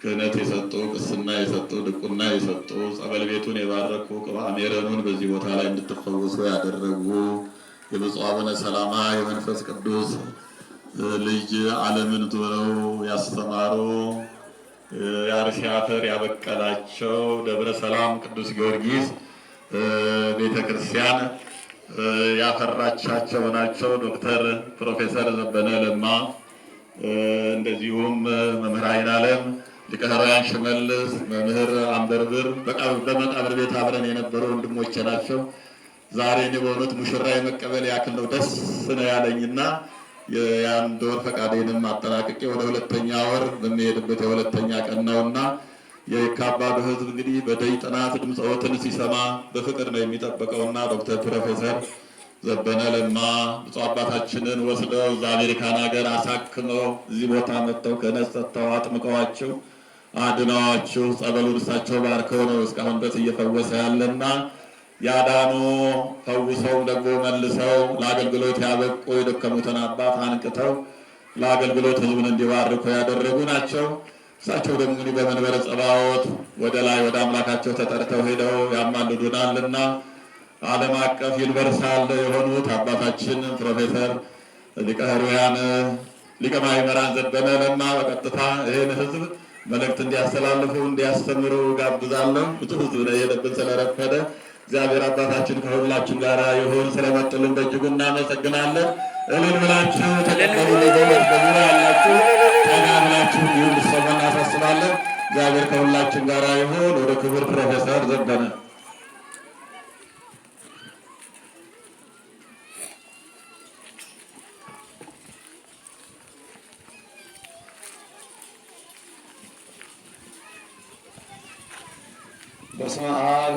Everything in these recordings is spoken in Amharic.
ክህነት የሰጡ ቅስና የሰጡ ድቁና የሰጡ ጸበል ቤቱን የባረኩ ቅባ ሜረኑን በዚህ ቦታ ላይ እንድትፈወሱ ያደረጉ የብፁዕ አቡነ ሰላማ የመንፈስ ቅዱስ ልጅ ዓለምን ዞረው ያስተማሩ የአርሲ አፈር ያበቀላቸው ደብረ ሰላም ቅዱስ ጊዮርጊስ ቤተክርስቲያን ያፈራቻቸው ናቸው። ዶክተር ፕሮፌሰር ዘበነ ለማ እንደዚሁም መምህር አይናለም ሊቀ ኅሩያን ሽመልስ መምህር አንበርብር በመቃብር ቤት አብረን የነበሩ ወንድሞቼ ናቸው። ዛሬ እኔ በእውነት ሙሽራ የመቀበል ያክል ነው ደስ ነው ያለኝና የአንድ ወር ፈቃዴንም አጠናቅቄ ወደ ሁለተኛ ወር በሚሄድበት የሁለተኛ ቀን ነውና የካባዱ ሕዝብ እንግዲህ በደይ ጥናት ድምፀወትን ሲሰማ በፍቅር ነው የሚጠበቀውና ዶክተር ፕሮፌሰር ዘበነ ለማ ብፁዕ አባታችንን ወስደው እዛ አሜሪካን ሀገር አሳክመው እዚህ ቦታ መጥተው ክህነት ሰጥተው አጥምቀዋቸው አድነዋቸው ጸበሉን እሳቸው ባርከው ነው እስካሁን ድረስ እየፈወሰ ያለና ያዳኑ ፈውሰው ደግሞ መልሰው ለአገልግሎት ያበቁ የደከሙትን አባት አንቅተው ለአገልግሎት ሕዝቡን እንዲባርኩ ያደረጉ ናቸው። እሳቸው ደግሞ እንግዲህ በመንበረ ጸባዖት ወደ ላይ ወደ አምላካቸው ተጠርተው ሄደው ያማልዱናልና ዓለም አቀፍ ዩኒቨርሳል የሆኑት አባታችን ፕሮፌሰር ሊቀ ኅሩያን ሊቀ ማእምራን ዘበነ ለማ በቀጥታ ይህን ሕዝብ መልእክት እንዲያስተላልፉ እንዲያስተምሩ ጋብዛለሁ። ብዙ ሕዝብ ነው የሄደብን ስለረፈደ እግዚአብሔር አባታችን ከሁላችን ጋር ይሁን። ስለመጡልን በእጅጉ እናመሰግናለን። እልል ብላችሁ ተቀበሉ። በእውነት በዙሪያ ያላችሁ ጠጋ ብላችሁ እንዲሁም ልትሰሙ እናሳስባለን። እግዚአብሔር ከሁላችን ጋር ይሁን። ወደ ክቡር ፕሮፌሰር ዘበነ በስመ አብ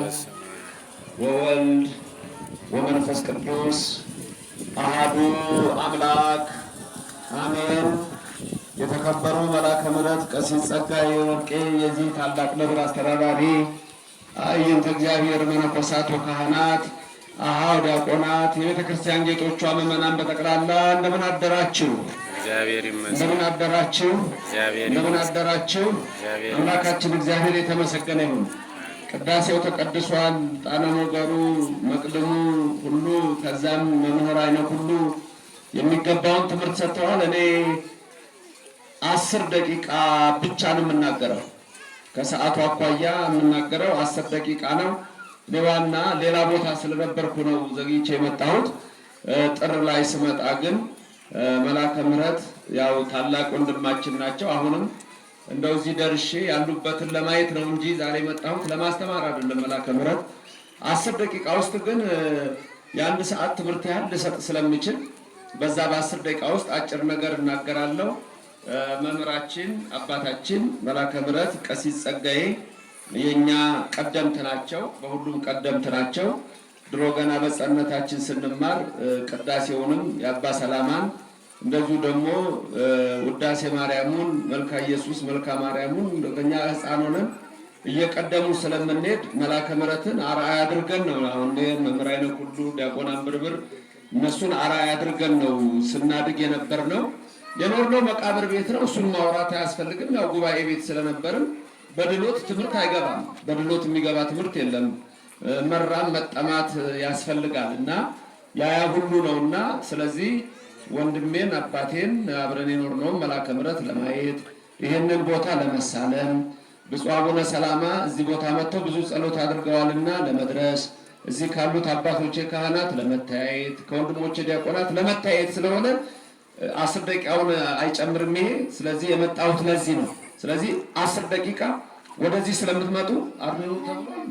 ወወልድ ወመንፈስ ቅዱስ አሐዱ አምላክ አሜን። የተከበሩ መልአከ ምሕረት ቀሲስ ጸጋዬ ወርቄ የዚህ ታላቅ ደብር አስተዳዳሪ፣ አይንተ እግዚአብሔር መነኮሳት ወካህናት፣ አኀው ዲያቆናት፣ የቤተ ክርስቲያን ጌጦቿ ምዕመናን በጠቅላላ እንደምን አደራችሁ? እግዚአብሔር ይመስገን። እንደምን አደራችሁ? እንደምን አደራችሁ? አምላካችን እግዚአብሔር የተመሰገነ ይሁን። ቅዳሴው ተቀድሷል። ጣነ ሞገሩ መቅድሙ ሁሉ ከዛም መምህር አይነት ሁሉ የሚገባውን ትምህርት ሰጥተዋል። እኔ 10 ደቂቃ ብቻ ነው የምናገረው። ከሰዓቱ አኳያ የምናገረው 10 ደቂቃ ነው። ሌዋና ሌላ ቦታ ስለነበርኩ ነው ዘግይቼ የመጣሁት። ጥር ላይ ስመጣ ግን መልአከ ምሕረት ያው ታላቅ ወንድማችን ናቸው። አሁንም እንደው እዚህ ደርሼ ያሉበትን ለማየት ነው እንጂ ዛሬ መጣሁት ለማስተማር አይደለም። መልአከ ምሕረት 10 ደቂቃ ውስጥ ግን የአንድ ሰዓት ትምህርት ያህል ልሰጥ ስለምችል በዛ በ10 ደቂቃ ውስጥ አጭር ነገር እናገራለሁ። መምህራችን አባታችን መልአከ ምሕረት ቀሲስ ጸጋዬ የኛ ቀደምት ናቸው፣ በሁሉም ቀደምት ናቸው። ድሮ ገና በሕፃንነታችን ስንማር ቅዳሴውንም የአባ ሰላማን እንደዚሁ ደግሞ ውዳሴ ማርያሙን መልካ ኢየሱስ መልካ ማርያሙን እንደኛ ሕፃን ሆነን እየቀደሙ ስለምንሄድ መልአከ ምሕረትን አርአያ አድርገን ነው አሁን መምህር አይነት ሁሉ ዲያቆን አንበርብር እነሱን አርአያ አድርገን ነው ስናድግ የነበርነው። የኖርነው መቃብር ቤት ነው። እሱን ማውራት አያስፈልግም። ያው ጉባኤ ቤት ስለነበርን በድሎት ትምህርት አይገባም። በድሎት የሚገባ ትምህርት የለም። መራም መጠማት ያስፈልጋል እና ያ ሁሉ ነውና ስለዚህ ወንድሜን አባቴን አብረን የኖርነው መልአከ ምሕረት ለማየት ይህንን ቦታ ለመሳለም ብፁዕ አቡነ ሰላማ እዚህ ቦታ መጥተው ብዙ ጸሎት አድርገዋልና ለመድረስ እዚህ ካሉት አባቶቼ ካህናት ለመታየት ከወንድሞቼ ዲያቆናት ለመታየት ስለሆነ 10 ደቂቃውን አይጨምርም ይሄ። ስለዚህ የመጣሁት ለዚህ ነው። ስለዚህ 10 ደቂቃ ወደዚህ ስለምትመጡ አርኑ ተብሏል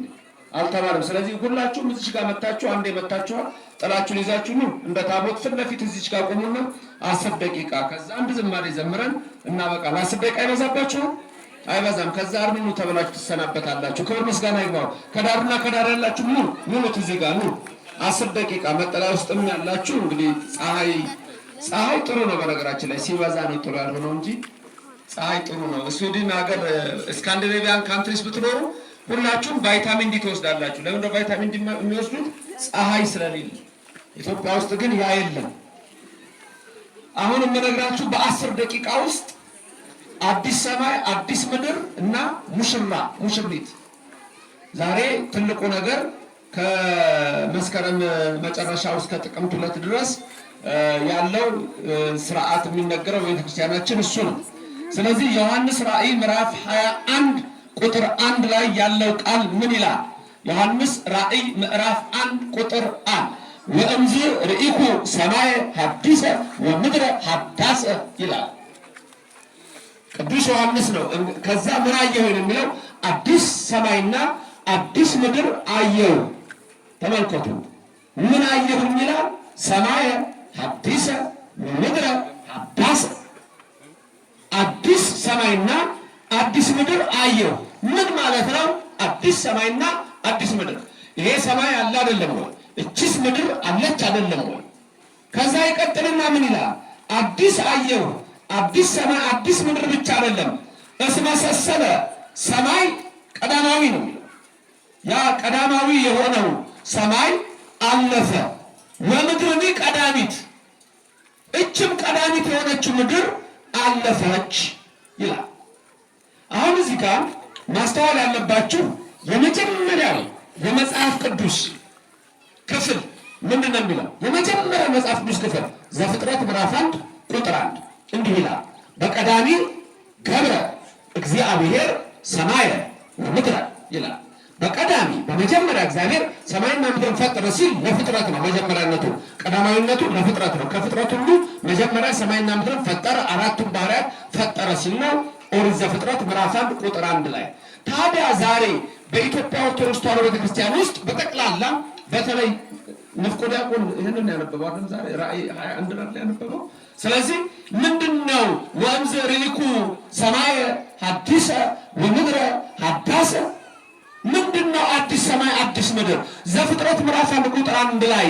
አልተባለም። ስለዚህ ሁላችሁም እዚህ ጋር መጣችሁ አንዴ መጣችኋል ጥላችሁን ይዛችሁ ነው እንደ ታቦት ፊት ለፊት እዚህ ጋር ቆሙና 10 ደቂቃ ከዛ አንድ ዝማሬ ዘምረን እናበቃለን። 10 ደቂቃ ይበዛባችኋል? አይበዛም። ከዛ አርኑ ተብላችሁ ትሰናበታላችሁ። ክብር ምስጋና ይግባው። ከዳርና ከዳር ያላችሁ ኑ እዚህ ጋር ኑ። 10 ደቂቃ መጠለያ ውስጥም ያላችሁ እንግዲህ ፀሐይ ጥሩ ነው። በነገራችን ላይ ሲበዛ ነው ጥሩ ያልሆነው እንጂ ፀሐይ ጥሩ ነው። ስዊድን ሀገር ስካንዲኔቪያን ካንትሪስ ብትኖሩ ሁላችሁም ቫይታሚን ዲ ትወስዳላችሁ። ለምን ነው ቫይታሚን ዲ የሚወስዱት? ፀሐይ ስለሌለ። ኢትዮጵያ ውስጥ ግን ያ የለም። አሁን የምነግራችሁ በ10 ደቂቃ ውስጥ አዲስ ሰማይ አዲስ ምድር እና ሙሽሪት። ዛሬ ትልቁ ነገር ከመስከረም መጨረሻው እስከ ጥቅምት 2 ድረስ ያለው ስርዓት የሚነገረው ቤተክርስቲያናችን እሱ ነው። ስለዚህ ዮሐንስ ራእይ ምዕራፍ 21 ቁጥር 1 ላይ ያለው ቃል ምን ይላል? ዮሐንስ ራእይ ምዕራፍ 1 ቁጥር 1 ወእምዝ ርኢኩ ሰማየ ሐዲሰ ወምድረ ሐዳሰ ይላል። ቅዱስ ዮሐንስ ነው። ከዛ ምን አየሁ የሚለው አዲስ ሰማይና አዲስ ምድር አየሁ። ተመልከቱ፣ ምን አየሁ ይላል? ሰማየ ሐዲሰ ወምድረ ሐዳሰ። አዲስ ሰማይና አዲስ ምድር አየሁ። ምን ማለት ነው? አዲስ ሰማይና አዲስ ምድር። ይሄ ሰማይ አለ አይደለም ወይ? እቺስ ምድር አለች አይደለም ወይ? ከዛ ይቀጥልና ምን ይላል? አዲስ አየሁ። አዲስ ሰማይ አዲስ ምድር ብቻ አይደለም፣ እስመሰሰለ ሰማይ ቀዳማዊ ነው። ያ ቀዳማዊ የሆነው ሰማይ አለፈ፣ ወምድርኒ ቀዳሚት፣ እችም ቀዳሚት የሆነችው ምድር አለፈች ይላል። አሁን እዚህ ጋር ማስተዋል ያለባችሁ የመጀመሪያው የመጽሐፍ ቅዱስ ክፍል ምንድን ነው የሚለው? የመጀመሪያው መጽሐፍ ቅዱስ ክፍል ዘፍጥረት ምዕራፍ 1 ቁጥር 1 እንዲህ ይላል፣ በቀዳሚ ገብረ እግዚአብሔር ሰማየ ወምድረ ይላል። በቀዳሚ በመጀመሪያ እግዚአብሔር ሰማይና ምድርን ፈጠረ ሲል ለፍጥረት ነው። መጀመሪያነቱ ቀዳማዊነቱ ለፍጥረት ነው። ከፍጥረት ሁሉ መጀመሪያ ሰማይና ምድርን ፈጠረ፣ አራቱን ባህርያት ፈጠረ ሲል ነው ኦሪት ዘፍጥረት ምዕራፍ 1 ቁጥር 1 ላይ። ታዲያ ዛሬ በኢትዮጵያ ኦርቶዶክስ ተዋሕዶ ቤተክርስቲያን ውስጥ በጠቅላላ በተለይ ንፍቆ ዲያቆን ይህንን ያነበበው አይደል? ዛሬ ራእይ 21 ላይ ያነበበው። ስለዚህ ምንድነው ወእምዝ ርኢኩ ሰማየ ሐዲሰ ወምድረ ሐዳሰ? ምንድነው አዲስ ሰማይ አዲስ ምድር? ዘፍጥረት ምዕራፍ 1 ቁጥር 1 ላይ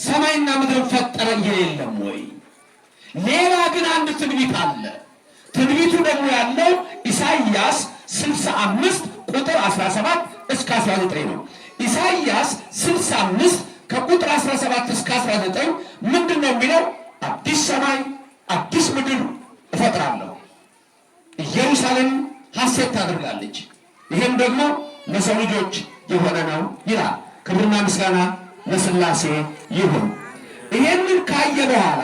ሰማይና ምድርን ፈጠረ የለም ወይ? ሌላ ግን አንድ ትንቢት አለ። ትንቢቱ ደግሞ ያለው ኢሳይያስ 65 ቁጥር 17 እስከ 19 ነው። ኢሳይያስ 65 ከቁጥር 17 እስከ 19 ምንድነው የሚለው? አዲስ ሰማይ አዲስ ምድር እፈጥራለሁ፣ ኢየሩሳሌም ሐሴት ታደርጋለች፣ ይህም ደግሞ ለሰው ልጆች የሆነ ነው ይላል። ክብርና ምስጋና ለሥላሴ ይሁን። ይሄንን ካየ በኋላ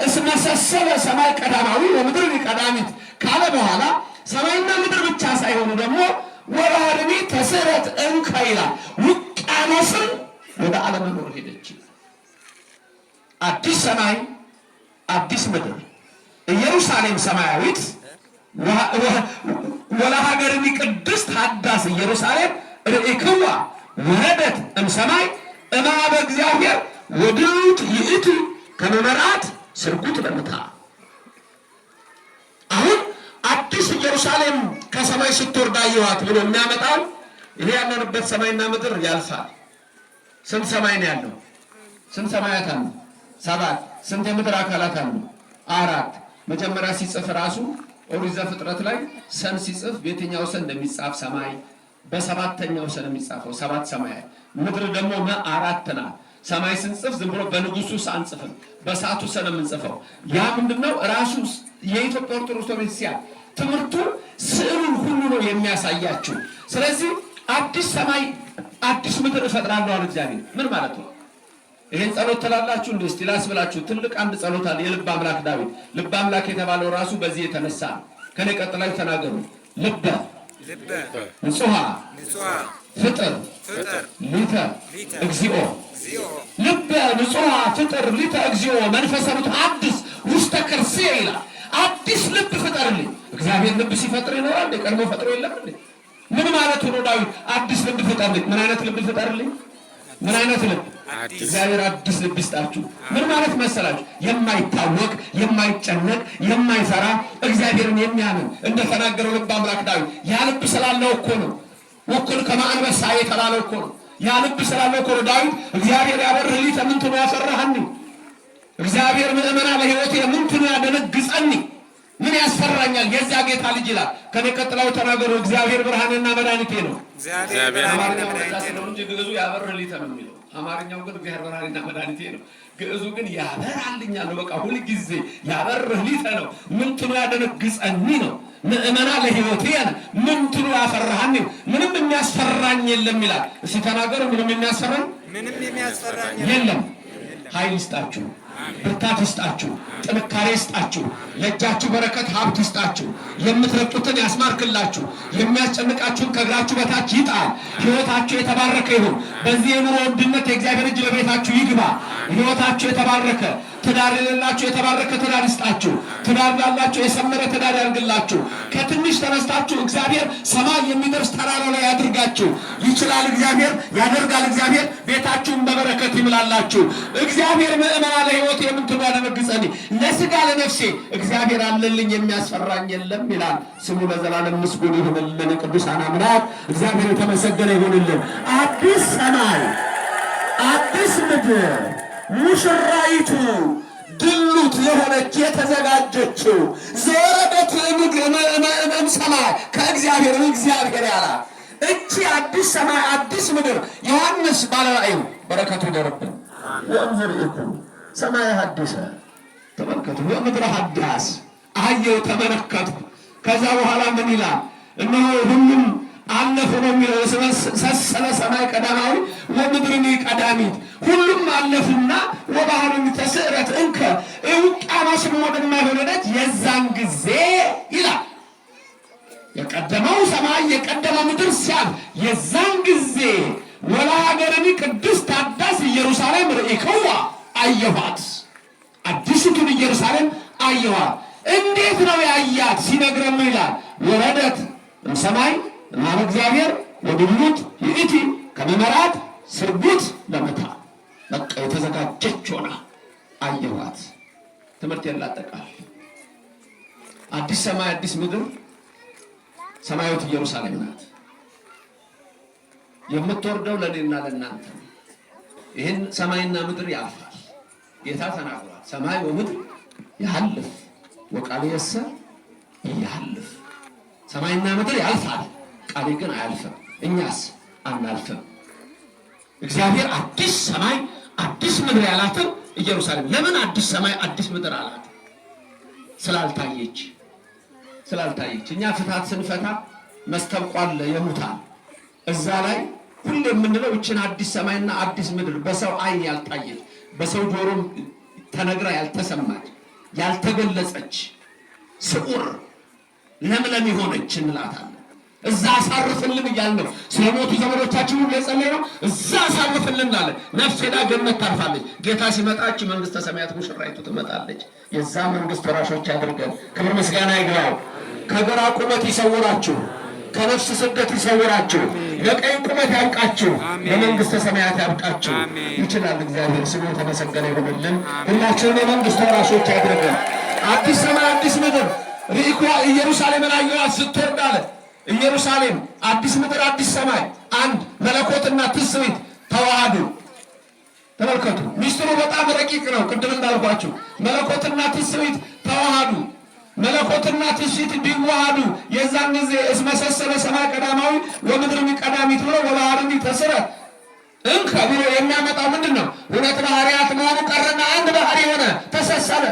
እስመሰሰለ ሰማይ ቀዳማዊ ወምድር ቀዳሚት ካለ በኋላ ሰማይና ምድር ብቻ ሳይሆኑ ደግሞ ወባሕርኒ ተስዕረት እንከ ይላል። ውቅያኖስን ወደ አለመኖር ሄደች። አዲስ ሰማይ አዲስ ምድር ኢየሩሳሌም ሰማያዊት ወለሀገርኒ ቅድስት ሀዳስ ኢየሩሳሌም ርኢክዋ ወረደት እምሰማይ እምኀበ እግዚአብሔር ወድሉት ይእቲ ከመ መርዓት ስርጉት ለምታ። አሁን አዲስ ኢየሩሳሌም ከሰማይ ስትወርድ አየኋት ብሎ የሚያመጣው ይሄ ያለንበት ሰማይና ምድር ያልፋል። ስንት ሰማይ ነው ያለው? ስንት ሰማያት አሉ? 7። ስንት የምድር አካላት አሉ? 4። መጀመሪያ ሲጽፍ ራሱ ኦሪት ዘፍጥረት ላይ ሰን ሲጽፍ በየትኛው ሰን እንደሚጻፍ ሰማይ በሰባተኛው ሰን የሚጻፈው 7 ሰማያት። ምድር ደግሞ 4 ናት። ሰማይ ስንጽፍ ዝም ብሎ በንጉሱ ሳንጽፍም በሰዓቱ ሰን የምንጽፈው ያ ምንድነው? ራሱ የኢትዮጵያ ኦርቶዶክስ ቤተክርስቲያን ትምህርቱ ስዕሉን ሁሉ ነው የሚያሳያችሁ። ስለዚህ አዲስ ሰማይ አዲስ ምድር እፈጥራለሁ አለ እግዚአብሔር። ምን ማለት ነው? ይሄን ጸሎት ትላላችሁ እንዴ? እስቲ ላስብላችሁ። ትልቅ አንድ ጸሎት አለ የልብ አምላክ ዳዊት። ልብ አምላክ የተባለው ራሱ በዚህ የተነሳ ከኔ ቀጥላችሁ ተናገሩ። ልበ ንጹሐ ፍጥር ሊተ እግዚኦ። ልበ ንጹሐ ፍጥር ሊተ እግዚኦ መንፈሰ አዲስ ውስተ ከርሥየ ይላል። አዲስ ልብ ፍጠርልኝ። እግዚአብሔር ልብ ሲፈጥር ይኖራል። ቀድሞ ፈጥሮ የለም እንዴ? ምን ማለት ነው ዳዊት? አዲስ ልብ ፍጠርልኝ። ምን አይነት ልብ ፍጠርልኝ? ምን አይነት ልብ? እግዚአብሔር አዲስ ልብ ይስጣችሁ። ምን ማለት መሰላችሁ? የማይታወቅ የማይጨነቅ የማይፈራ እግዚአብሔርን የሚያምን እንደተናገረው ልብ አምላክ ዳዊት ያ ልብ ስላለው እኮ ነው። ወኩል ከመ አንበሳ የተባለው እኮ ነው። ያ ልብ ስላለው እኮ ነው ዳዊት እግዚአብሔር ያበርህልኝ ምንትኑ ያፈራህኒ፣ እግዚአብሔር ምእመና ለሕይወቴ ምንትኑ ያደነግጸኒ፣ ምን ያስፈራኛል? የዚያ ጌታ ልጅ ይላል። ከኔ ቀጥላው ተናገሩ። እግዚአብሔር ብርሃንና መድኃኒቴ ነው። እግዚአብሔር አማርኛ መጣ ነው እንጂ ግዕዙ ያበርህልኝ ነው የሚለው። አማርኛው ግን እግዚአብሔር ብርሃኔና መድኃኒቴ ነው። ግዕዙ ግን ያበራልኛል ነው። በቃ ሁል ጊዜ ያበርህ ሊተ ነው። ምንትኑ ያደነግጸኒ ነው። ምእመና ለሕይወቴ ያለ ምንትኑ ያፈራሃኒ ምንም የሚያስፈራኝ የለም ይላል። እስቲ ተናገሩ። ምንም የሚያስፈራኝ የለም። ኃይል ይስጣችሁ፣ ብርታት ይስጣችሁ፣ ጥንካሬ ይስጣችሁ፣ ለእጃችሁ በረከት ሀብት ይስጣችሁ፣ የምትረግጡትን ያስማርክላችሁ፣ የሚያስጨንቃችሁን ከእግራችሁ በታች ይጣል። ሕይወታችሁ የተባረከ ይሁን። በዚህ የኑሮ ውድነት የእግዚአብሔር እጅ በቤታችሁ ይግባ። ሕይወታችሁ የተባረከ፣ ትዳር የሌላችሁ የተባረከ ትዳር ይስጣችሁ። ትዳር ያላችሁ የሰመረ ትዳር ያድርግላችሁ። ከትንሽ ተነስታችሁ እግዚአብሔር ሰማይ የሚደርስ ተራራ ላይ ያድርጋችሁ። ይችላል እግዚአብሔር፣ ያደርጋል እግዚአብሔር። ቤታችሁን በበረከት ይምላላችሁ እግዚአብሔር። ምእመና ለሕይወት የምንትኑ ያደነግጸኒ ለሥጋ ለነፍሴ እግዚአብሔር አለልኝ የሚያስፈራኝ የለም ይላል። ስሙ ለዘላለም ምስጉን ይሁንልን። ቅዱሳን አምላክ እግዚአብሔር የተመሰገነ ይሁንልን። አዲስ ሰማይ አዲስ ምድር ሙሽራይቱ ድሉት የሆነች የተዘጋጀችው ዘወረደት ሰማይ ከእግዚአብሔር ያላት እቺ አዲስ ሰማይ አዲስ ምድር ዮሐንስ ባለ ራእዩ በረከቱ ይደርብን። ወእምዝርኢኩ ሰማይ ሐዲሰ ተመልከቱ፣ ወምድረ ሐዳስ አየው ተመለከቱ። ከዛ በኋላ ምን ይላል? እነሆ ሁሉም አለፉ ነው የሚለው። ሰሰለ ሰማይ ቀዳማዊ ወምድርኒ ቀዳሚት። ሁሉም አለፉና ወባህሩን ተስዕረት እንከ ውቅያኖስም ወደማይሆን ሄደች። የዛን ጊዜ ይላል የቀደመው ሰማይ የቀደመው ምድር ሲያልፍ የዛን ጊዜ ወለሀገርኒ ቅድስት አዳስ ኢየሩሳሌም ርኢክዋ አየኋት። አዲሲቱን ኢየሩሳሌም አየኋት። እንዴት ነው ያያት ሲነግረን ይላል ወረደት ሰማይ ማለ እግዚአብሔር ወድሉት ይእቲ ከመመራት ስርጉት ለመታ በቃ የተዘጋጀች ሆና አየኋት። ትምህርት ያላጠቃል። አዲስ ሰማይ አዲስ ምድር ሰማያዊት ኢየሩሳሌም ናት። የምትወርደው ለኔና ለእናንተ። ይህን ሰማይና ምድር ያልፋል። ጌታ ተናግሯል። ሰማይ ወምድር ያልፍ ወቃልየሰ ያልፍ። ሰማይና ምድር ያልፋል፣ ቃሌ ግን አያልፍም። እኛስ አናልፍም። እግዚአብሔር አዲስ ሰማይ አዲስ ምድር ያላትን ኢየሩሳሌም ለምን አዲስ ሰማይ አዲስ ምድር አላት? ስላልታየች። እኛ ፍታት ስንፈታ መስተብቋል የሙታን እዛ ላይ ሁሉ የምንለው እችን አዲስ ሰማይና አዲስ ምድር በሰው ዓይን ያልታየች በሰው ጆሮም ተነግራ ያልተሰማች ያልተገለጸች ስዑር ለምለም የሆነች እንላታለን። እዛ አሳርፍልን እያልን ነው። ስለሞቱ ዘመዶቻችን ሁሉ የጸለይ ነው። እዛ አሳርፍልን አለ። ነፍስ ሄዳ ገነት ታርፋለች። ጌታ ሲመጣች መንግስተ ሰማያት ሙሽራይቱ ትመጣለች። የዛ መንግስት ወራሾች ያድርገን። ክብር ምስጋና ይግባው። ከግራ ቁመት ይሰውራችሁ፣ ከነፍስ ስደት ይሰውራችሁ፣ ለቀኝ ቁመት ያብቃችሁ፣ ለመንግስተ ሰማያት ያብቃችሁ። ይችላል እግዚአብሔር። ስሙ የተመሰገነ ይሁንልን። ሁላችንም የመንግስት ወራሾች ያድርገን። አዲስ ሰማይ አዲስ ምድር ርኢኳ ኢየሩሳሌምን አየኋት ስትወርድ አለ። ኢየሩሳሌም አዲስ ምድር አዲስ ሰማይ አንድ መለኮትና ትስብእት ተዋሃዱ። ተመልከቱ፣ ሚስጥሩ በጣም ረቂቅ ነው። ቅድም እንዳልኳችሁ መለኮትና ትስብእት ተዋሃዱ። መለኮትና ትስብእት ቢዋሃዱ የዛን ጊዜ እስመሰሰለ ሰማይ ቀዳማዊ ወምድርኒ ቀዳሚት ብሎ ወባህርኒ ተስዕረት እንከ ብሎ የሚያመጣው ምንድን ነው? ሁለት ባህርያት መሆኑ ቀረና አንድ ባህሪ ሆነ፣ ተሰሰለ።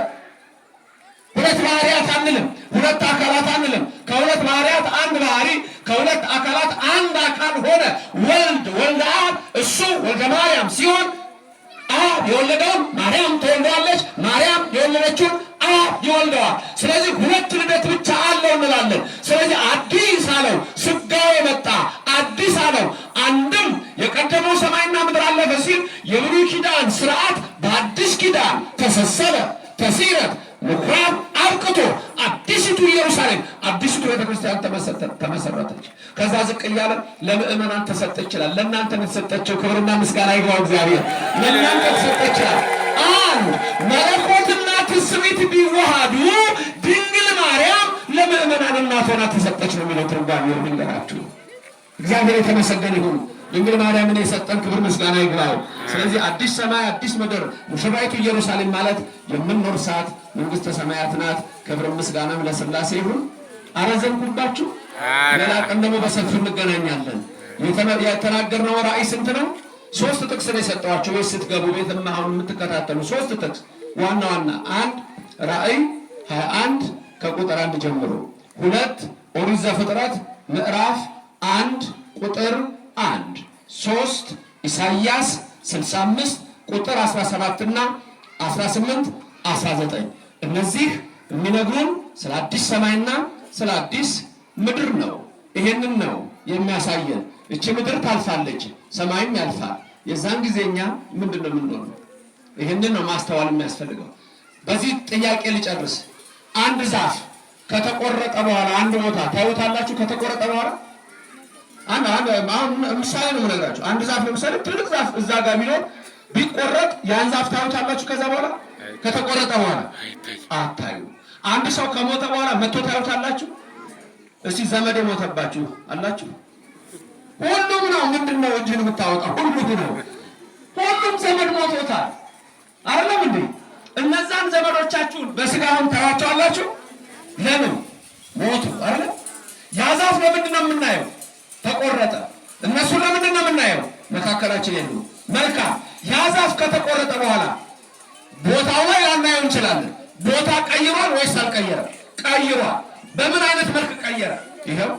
ሁለት ባህርያት አንልም፣ ሁለት አካላት አንልም። ከሁለት ባህርያት አንድ ባህሪ፣ ከሁለት አካላት አንድ አካል ሆነ። ወልደ አብ እሱ ወልደ ማርያም ሲሆን አብ የወለደውን ማርያም ተወልደዋለች፣ ማርያም የወለደችውን አብ ይወልደዋል። ስለዚህ ሁለት ልደት ብቻ አለው እንላለን። ስለዚህ አዲስ አለው፣ ስጋው የመጣ አዲስ አለው። አንድም የቀደመው ሰማይና ምድር አለፈ ሲል የብሉይ ኪዳን ስርዓት በአዲስ ኪዳን ተሰሰለ፣ ተሲረት ምኩራብ አብቅቶ አዲሲቱ ኢየሩሳሌም አዲሲቱ ቤተክርስቲያን ተመሰረተች። ከዛ ዝቅ እያለ ለምእመናን ተሰጠ ይችላል። ለእናንተ የተሰጠችው ክብርና ምስጋና ይግባው እግዚአብሔር። ለእናንተ ተሰጠ ይችላል። አንድ መለኮትና ትስብእት ቢዋሃዱ ድንግል ማርያም ለምእመናን እናት ሆና ተሰጠች ነው የሚለው ትርጓሜው። ልንገራችሁ። እግዚአብሔር የተመሰገነ ይሁን። ድንግል ማርያምን የሰጠን ክብር ምስጋና ይግባው። ስለዚህ አዲስ ሰማይ አዲስ ምድር ሙሽራይቱ ኢየሩሳሌም ማለት የምንወርሳት መንግስተ ሰማያት ናት። ክብር ምስጋናም ለሥላሴ ይሁን። አረዘምኩባችሁ። ሌላ ቀን ደግሞ በሰፊው እንገናኛለን። የተናገርነው ራእይ ስንት ነው? ሶስት ጥቅስ ነው የሰጠኋቸው። ወይ ስትገቡ ቤትም አሁን የምትከታተሉ ሶስት ጥቅስ ዋና ዋና፣ አንድ ራእይ 21 ከቁጥር 1 ጀምሮ፣ ሁለት ኦሪት ዘፍጥረት ምዕራፍ 1 ቁጥር 1፣ ሶስት ኢሳይያስ 65 ቁጥር 17 እና 18 19። እነዚህ የሚነግሩን ስለ አዲስ ሰማይና ስለ አዲስ ምድር ነው። ይሄንን ነው የሚያሳየን። እቺ ምድር ታልፋለች፣ ሰማይም ያልፋል። የዛን ጊዜኛ ምንድነው የምንሆነው? ይሄንን ነው ማስተዋል የሚያስፈልገው። በዚህ ጥያቄ ልጨርስ። አንድ ዛፍ ከተቆረጠ በኋላ አንድ ቦታ ታዩታላችሁ። ከተቆረጠ በኋላ አንድ ምሳሌ ነው የምነግራችሁ። አንድ ዛፍ ለምሳሌ ትልቅ ዛፍ እዛ ጋር ቢኖር ቢቆረጥ ያን ዛፍ ታዩታላችሁ። ከዛ በኋላ ከተቆረጠ በኋላ አታዩ። አንድ ሰው ከሞተ በኋላ መጥቶ ታዩታላችሁ። እስቲ ዘመድ የሞተባችሁ አላችሁ? ሁሉም ነው ምንድነው እጅን የምታወጣው? ሁሉም ነው። ሁሉም ዘመድ ሞቶታል አይደለም እንዴ? እነዛን ዘመዶቻችሁን በስጋውን ታያቸዋላችሁ። ለምን ሞቱ? አይደል? ያ ዛፍ ለምንድን ነው የምናየው? ተቆረጠ። እነሱ ለምንድን ነው የምናየው? መካከላችን የሉ። መልካም። ያ ዛፍ ከተቆረጠ በኋላ ቦታው ላይ ላናየው እንችላለን። ቦታ ቀይሯል ወይስ አልቀየረም? ቀይሯል። በምን አይነት መልክ ቀየረ? ይሄው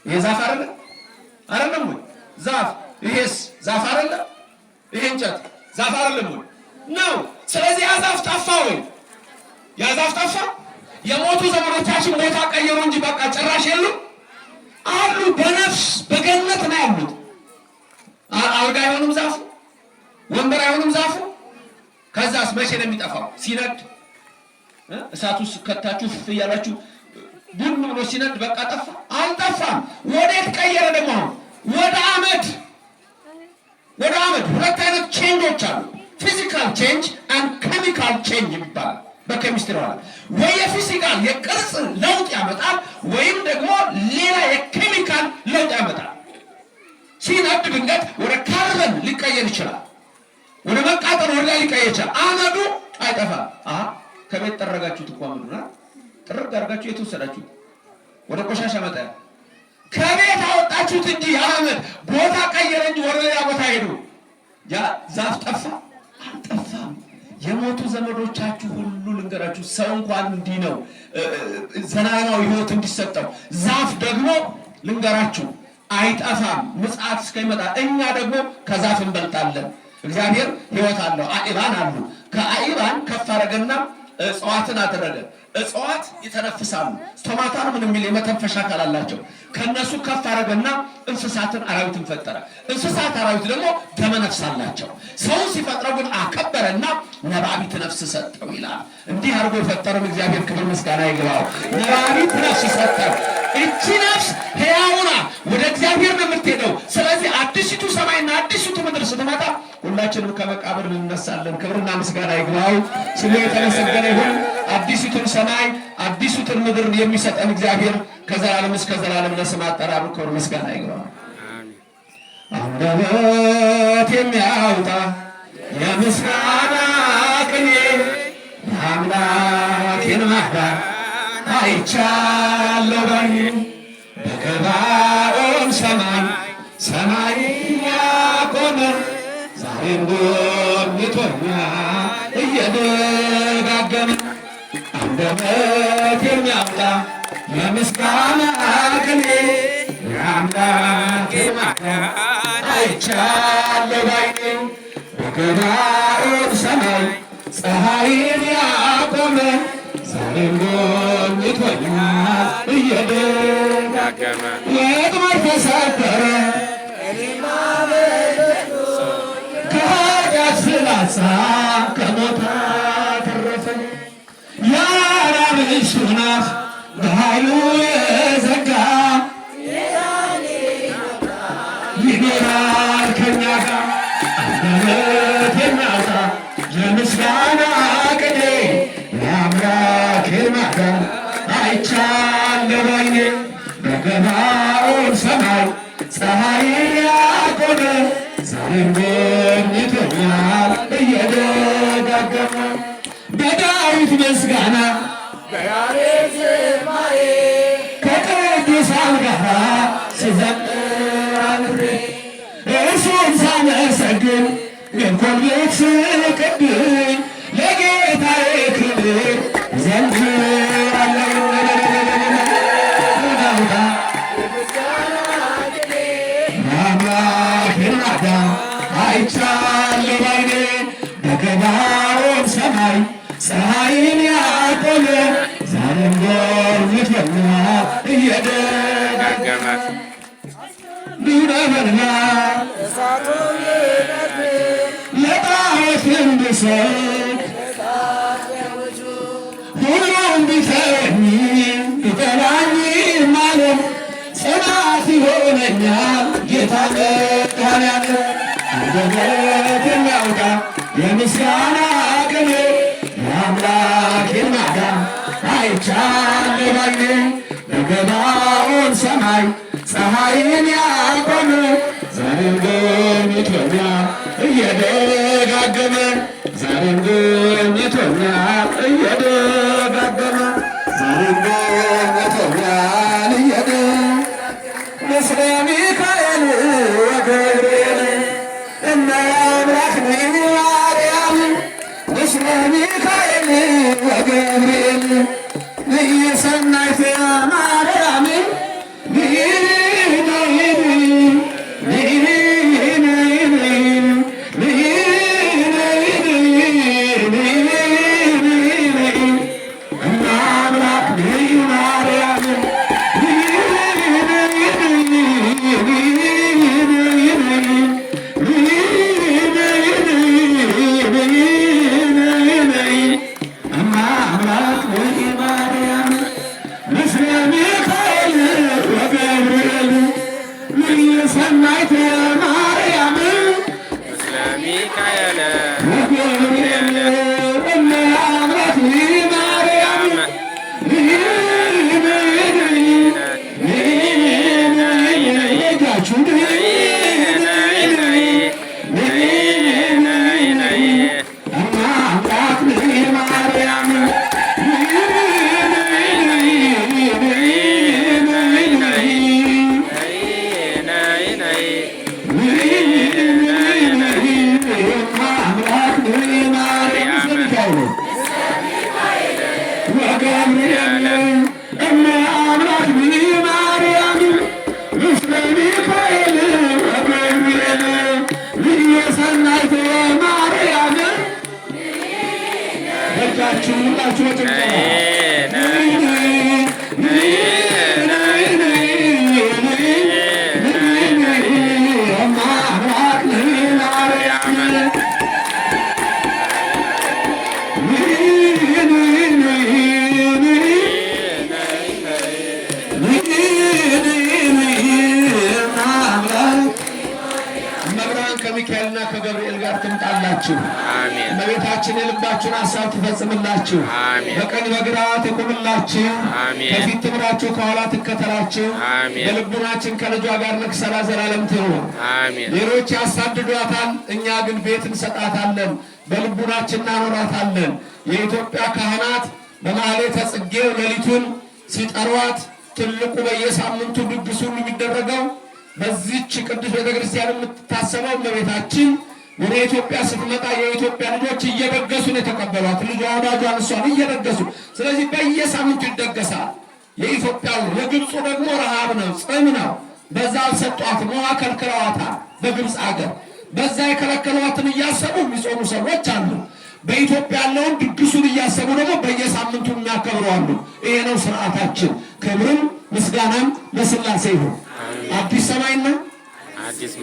ይሄ ዛፍ አይደለም አይደለም ወይ? ዛፍ ይሄስ ዛፍ አይደለም? ይሄ እንጨት ዛፍ አይደለም ወይ? ነው። ስለዚህ ያ ዛፍ ጠፋ ወይ? ያ ዛፍ ጠፋ? የሞቱ ዘመዶቻችን ቦታ ቀየሩ እንጂ በቃ ጭራሽ የሉም አሉ። በነፍስ በገነት ነው ያሉት። አልጋ አይሆንም ዛፉ፣ ወንበር አይሆንም ዛፉ። ከዛስ መቼ ነው የሚጠፋው? ሲነድ እሳቱ ከታችሁ እያላችሁ ቡን ብሎ ሲነድ በቃ ጠፋ? አልጠፋም። ወዴት ቀየረ ደግሞ? ወደ አመድ። ወደ አመድ። ሁለት አይነት ቼንጆች አሉ። ፊዚካል ቼንጅ አንድ ኬሚካል ቼንጅ ይባላል በኬሚስትሪ ዋላ። ወይ የፊዚካል የቅርጽ ለውጥ ያመጣል ወይም ደግሞ ሌላ የኬሚካል ለውጥ ያመጣል። ሲነድ ድንገት ወደ ካርበን ሊቀየር ይችላል። ወደ መቃጠል ወደ ላይ ሊቀየር ይችላል። አመዱ አይጠፋም። ከቤት ጠረጋችሁት እኮ አመዱና ጥርግ አድርጋችሁ የት ወሰዳችሁት? ወደ ቆሻሻ መጣያ ከቤት አወጣችሁት እንጂ አመድ ቦታ ቀየረ እንጂ ወደ ሌላ ቦታ ሄዱ። ያ ዛፍ ጠፋ? አልጠፋም። የሞቱ ዘመዶቻችሁ ሁሉ ልንገራችሁ፣ ሰው እንኳን እንዲህ ነው ዘላለማዊ ሕይወት እንዲሰጠው። ዛፍ ደግሞ ልንገራችሁ አይጠፋም ምጽአት እስከሚመጣ። እኛ ደግሞ ከዛፍ እንበልጣለን። እግዚአብሔር ሕይወት አለው። አኢባን አሉ። ከአኢባን ከፍ አደረገና እጽዋትን አደረገ። እጽዋት ይተነፍሳሉ። ስቶማታን ምን የሚል የመተንፈሻ አካል አላቸው። ከነሱ ከፍ አደረገና እንስሳትን አራዊትን ፈጠረ። እንስሳት አራዊት ደግሞ ደመ ነፍስ አላቸው። ሰው ሲፈጥረው ግን አከበረና ነባቢት ነፍስ ሰጠው ይላል። እንዲህ አድርጎ የፈጠረን እግዚአብሔር ክብር ምስጋና ይግባው። ነባቢት ነፍስ ሰጠው። እቺ ነፍስ ሕያውና ወደ እግዚአብሔር ነው የምትሄደው። ስለዚህ አዲሲቱ ሰማይና አዲሲቱ ምድር ስትመጣ ሁላችንም ከመቃብር እንነሳለን። ክብርና ምስጋና ይግባው። ስሙ የተመሰገነ ይሁን። አዲሲቱን ሰማይ አዲሲቱን ምድር የሚሰጠን እግዚአብሔር ከዘላለም እስከ ዘላለም ለስም አጠራሩ ክብር ምስጋና ይግባው። አንደበት የሚያወጣ የምስጋና ቅኔ የአምላኬን ማዳን አይቻለሁ ባይኔ። በገባኦን ሰማይ ሰማይ ያቆመ ዛሬም ጎብኝቶኛል እየደጋገመ። አንደበት የሚያወጣ የምስጋና ቅኔ የአምላኬን ማዳን አይቻለሁ ባይኔ። በገባኦን ሰማይ ፀሐይን ያቆመ ዛሬም ጎብኝቶኛል እየደጋገመ። ወጥመድ ተሰበረ ከኃጢአት ፍላጻ ከሞት አተረፈኝ። የአናብስቱን አፍ በኃይሉ የዘጋ ይኖራል ከእኛ ጋር። አንደበት የሚያወጣ የምስጋና ቅኔ የአምላኬን ማዳን አይቻለሁ ባይኔ። በገባኦን ሰማይ ፀሐይን ያቆመ ዛሬም ጎብኝቶኛል እየደጋገመ። በዳዊት ምስጋና በያሬድ ዝማሬ ከቅዱሳን ጋር ስዘምር አልሬ እርሱ እሱን ሳመሰግን ግን ኮልቤት ስቅብኝ ለጌታዬ ክብር ዘምራለሁ። አምላኬን ማዳን አይቻለሁ ባይኔ በገባዖን ሰማይ ፀሐይን ያቆመ ዛሬም ጎብኝቶኛል እየደጋገመ ነበልባል ለጣዖት እንድሰግድ ሁሉም ቢተወኝ ቢጠላኝም ዓለም ጽናት ይሆነኛል ጌታ መድኃኔዓለም። አንደበት የሚያወጣ የምስጋና ቅኔ የአምላኬን ማዳን አይቻለሁ ባይኔ በገባዖን ሰማይ ፀሐይን ያቆመ ዛሬም ጎብኝቶኛል እየደጋገመ ዛሬም ጎብኝቶኛል እየደጋገመ ዛሬም ጎብኝቶኛል ምስለ ሚካኤል ወገብርኤል እነ አምላክ ማርያም ምስለ ሚካኤል ወገብርኤል ንየሰናይተ ማርያም ከሚካኤልና ከገብርኤል ጋር ትምጣላችሁ። እመቤታችን የልባችሁን ሐሳብ ትፈጽምላችሁ። በቀኝ በግራ ትቁምላችሁ። ከፊት ትምራችሁ፣ ከኋላ ትከተላችሁ። በልቡናችን ከልጇ ጋር ነግሳ ለዘላለም ትኑር። ሌሎች ያሳድዷታል፣ እኛ ግን ቤት እንሰጣታለን፣ በልቡናችን እናኖራታለን። የኢትዮጵያ ካህናት በማኅሌተ ጽጌው ሌሊቱን ሲጠሯት ትልቁ በየሳምንቱ ድግሱ የሚደረገው በዚህች ቅዱስ ቤተክርስቲያን የምትታሰበው እመቤታችን ወደ ኢትዮጵያ ስትመጣ የኢትዮጵያ ልጆች እየደገሱ ነው የተቀበሏት። ልጇ ወዳጇን እሷን እየደገሱ፣ ስለዚህ በየሳምንቱ ይደገሳል። የኢትዮጵያው የግብፁ ደግሞ ረሃብ ነው፣ ጽም ነው። በዛ አልሰጧትም፣ ውሃ ከልክለዋታል። በግብፅ አገር በዛ የከለከሏትን እያሰቡ የሚጾሙ ሰዎች አሉ። በኢትዮጵያ ያለውን ድግሱን እያሰቡ ደግሞ በየሳምንቱ የሚያከብሩ አሉ። ይሄ ነው ስርዓታችን። ክብርም ምስጋናም ለሥላሴ ይሁን። አዲስ ሰማይና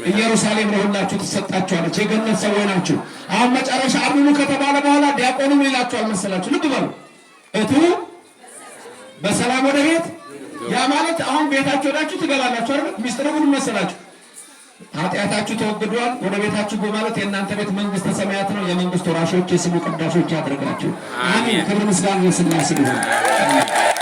ኢየሩሳሌም ለሁላችሁ ትሰጣችኋለች። የገነት ሰዎች ናችሁ። አሁን መጨረሻ አርምሙ ከተባለ በኋላ ዲያቆኑ ምን ይላችኋል መሰላችሁ? ልብ በሉ። እቱ በሰላም ወደ ቤት። ያ ማለት አሁን ቤታችሁ ወዳችሁ ትገባላችሁ አይደል? ሚስጥሩ ምን መሰላችሁ? ኃጢአታችሁ ተወግዷል፣ ወደ ቤታችሁ ጎ ማለት የእናንተ ቤት መንግስተ ሰማያት ነው። የመንግስቱ ወራሾች የስሙ ቀዳሾች ያድርጋችሁ። አሜን። ክብር ምስጋና ለሥላሴ ይሁን።